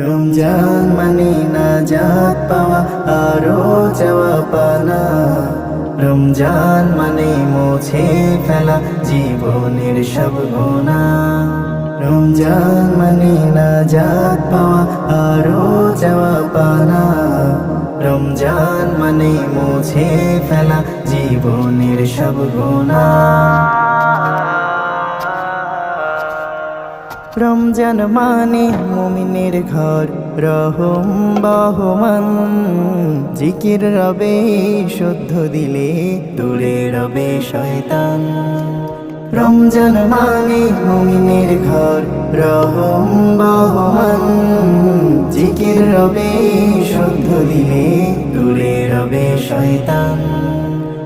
রমজান মানে নাজাত পাওয়া আরো চাওয়া পানা। রমজান মানে মুছে ফেলা জীবনের সব গুনাহ। রমজান মানে নাজাত পাওয়া আরো চাওয়া পানা। রমজান মানে মুছে ফেলা জীবনের সব গুনাহ। রমজান মানে মুমিনের ঘর, রহম বহমান। জিকির রবে শুদ্ধ দিলে দূরে রবে শয়তান। রমজান মানে মুমিনের ঘর, রহম বহমান। জিকির রবে শুদ্ধ দিলে দূরে রবে শয়তান।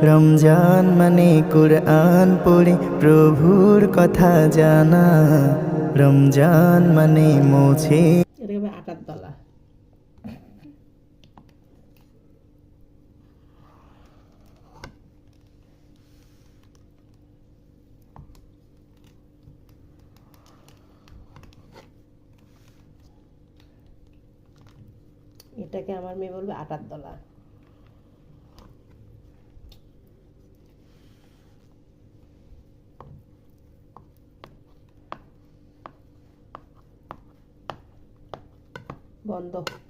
রমজান মানে কুরআন পড়ে প্রভুর কথা জানা। রমজান মানে মুছে আটার তলা। এটাকে আমার মেয়ে বলবে আটার তলা। বন্ধ।